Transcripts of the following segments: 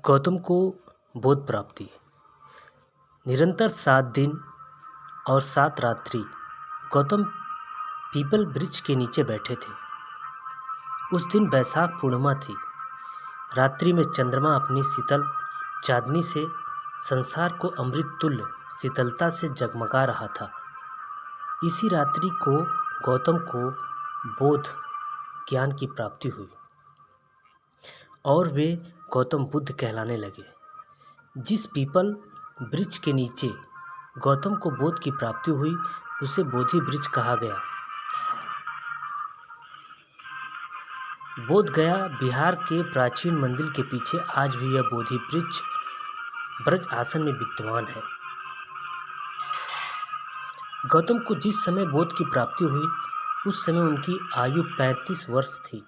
गौतम को बोध प्राप्ति। निरंतर 7 दिन और 7 रात्रि गौतम पीपल वृक्ष के नीचे बैठे थे। उस दिन बैसाख पूर्णिमा थी। रात्रि में चंद्रमा अपनी शीतल चांदनी से संसार को अमृत तुल्य शीतलता से जगमगा रहा था। इसी रात्रि को गौतम को बोध ज्ञान की प्राप्ति हुई और वे गौतम बुद्ध कहलाने लगे। जिस पीपल वृक्ष के नीचे गौतम को बोध की प्राप्ति हुई उसे बोधि वृक्ष कहा गया। बोध गया बिहार के प्राचीन मंदिर के पीछे आज भी यह बोधि वृक्ष ब्रज आसन में विद्यमान है। गौतम को जिस समय बोध की प्राप्ति हुई उस समय उनकी आयु 35 वर्ष थी।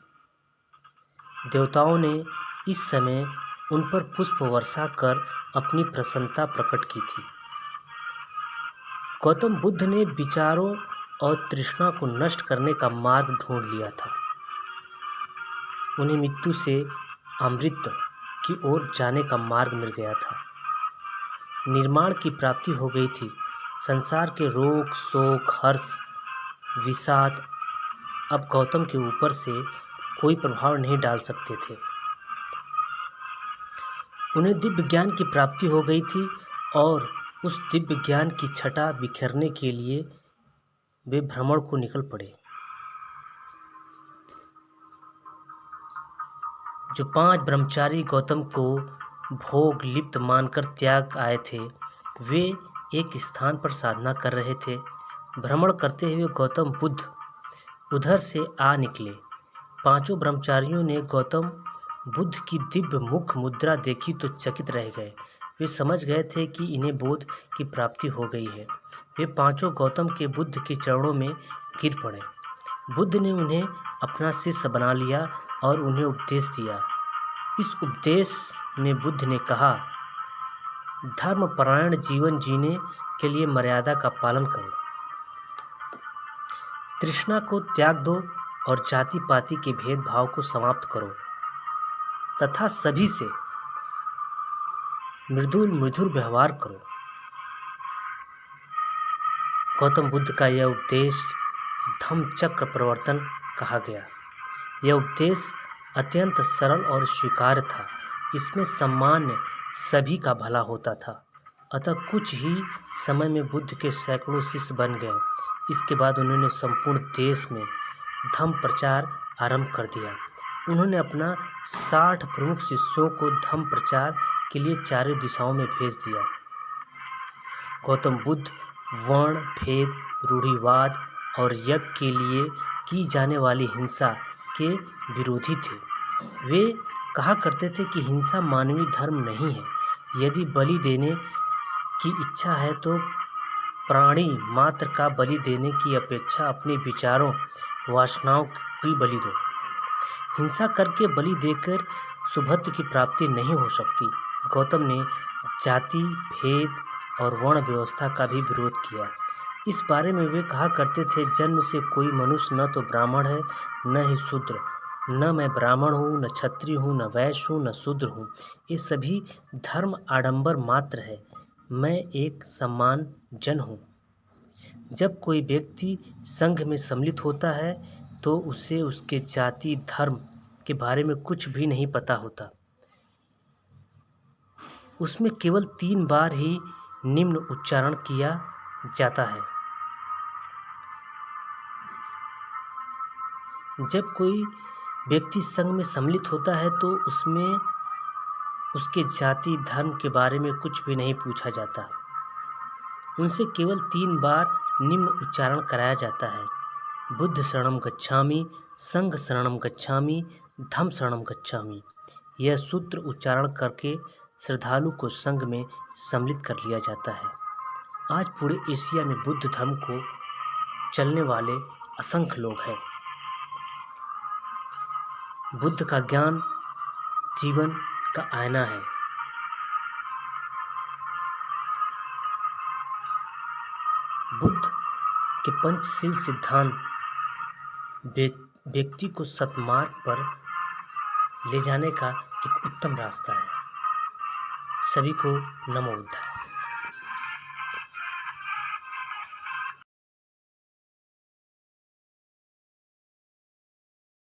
देवताओं ने इस समय उन पर पुष्प वर्षा कर अपनी प्रसन्नता प्रकट की थी। गौतम बुद्ध ने विचारों और तृष्णा को नष्ट करने का मार्ग ढूंढ लिया था। उन्हें मृत्यु से अमृत की ओर जाने का मार्ग मिल गया था। निर्माण की प्राप्ति हो गई थी। संसार के रोग, शोक, हर्ष, विषाद अब गौतम के ऊपर से कोई प्रभाव नहीं डाल सकते थे। उन्हें दिव्य ज्ञान की प्राप्ति हो गई थी और उस दिव्य ज्ञान की छटा बिखेरने के लिए वे भ्रमण को निकल पड़े। जो 5 ब्रह्मचारी गौतम को भोग लिप्त मानकर त्याग आए थे, वे एक स्थान पर साधना कर रहे थे। भ्रमण करते हुए गौतम बुद्ध उधर से आ निकले। 5 ब्रह्मचारियों ने गौतम बुद्ध की दिव्य मुख मुद्रा देखी तो चकित रह गए। वे समझ गए थे कि इन्हें बोध की प्राप्ति हो गई है। वे 5 गौतम के बुद्ध के चरणों में गिर पड़े। बुद्ध ने उन्हें अपना शिष्य बना लिया और उन्हें उपदेश दिया। इस उपदेश में बुद्ध ने कहा, धर्मपरायण जीवन जीने के लिए मर्यादा का पालन करो, तृष्णा को त्याग दो और जाति पाति के भेदभाव को समाप्त करो तथा सभी से मृदुल मधुर व्यवहार करो। गौतम बुद्ध का यह उपदेश धम्म चक्र प्रवर्तन कहा गया। यह उपदेश अत्यंत सरल और स्वीकार्य था। इसमें सामान्य सभी का भला होता था। अतः कुछ ही समय में बुद्ध के सैकड़ों शिष्य बन गए। इसके बाद उन्होंने संपूर्ण देश में धम्म प्रचार आरंभ कर दिया। उन्होंने अपना 60 प्रमुख शिष्यों को धम्म प्रचार के लिए चारों दिशाओं में भेज दिया। गौतम बुद्ध वर्ण भेद, रूढ़िवाद और यज्ञ के लिए की जाने वाली हिंसा के विरोधी थे। वे कहा करते थे कि हिंसा मानवीय धर्म नहीं है। यदि बलि देने की इच्छा है तो प्राणी मात्र का बलि देने की अपेक्षा अपने विचारों, वासनाओं की बलि दो। हिंसा करके बलि देकर शुभत्व की प्राप्ति नहीं हो सकती। गौतम ने जाति भेद और वर्ण व्यवस्था का भी विरोध किया। इस बारे में वे कहा करते थे, जन्म से कोई मनुष्य न तो ब्राह्मण है न ही शूद्र। न मैं ब्राह्मण हूँ, न क्षत्रिय हूँ, न वैश्य हूँ, न शूद्र हूँ। ये सभी धर्म आडंबर मात्र है। मैं एक सम्मान जन हूँ। जब कोई व्यक्ति संघ में सम्मिलित होता है तो उसे उसके जाति धर्म के बारे में कुछ भी नहीं पता होता। उसमें केवल 3 बार ही निम्न उच्चारण किया जाता है। जब कोई व्यक्ति संघ में सम्मिलित होता है तो उसमें उसके जाति धर्म के बारे में कुछ भी नहीं पूछा जाता। उनसे केवल 3 बार निम्न उच्चारण कराया जाता है, बुद्ध शरणं गच्छामि, संघ शरणं गच्छामि, धम्म शरणं गच्छामि। यह सूत्र उच्चारण करके श्रद्धालु को संघ में सम्मिलित कर लिया जाता है। आज पूरे एशिया में बुद्ध धर्म को चलने वाले असंख्य लोग हैं। बुद्ध का ज्ञान जीवन का आईना है। बुद्ध के पंचशील सिद्धांत व्यक्ति को सतमार्ग पर ले जाने का एक उत्तम रास्ता है। सभी को नमो बुद्धाय।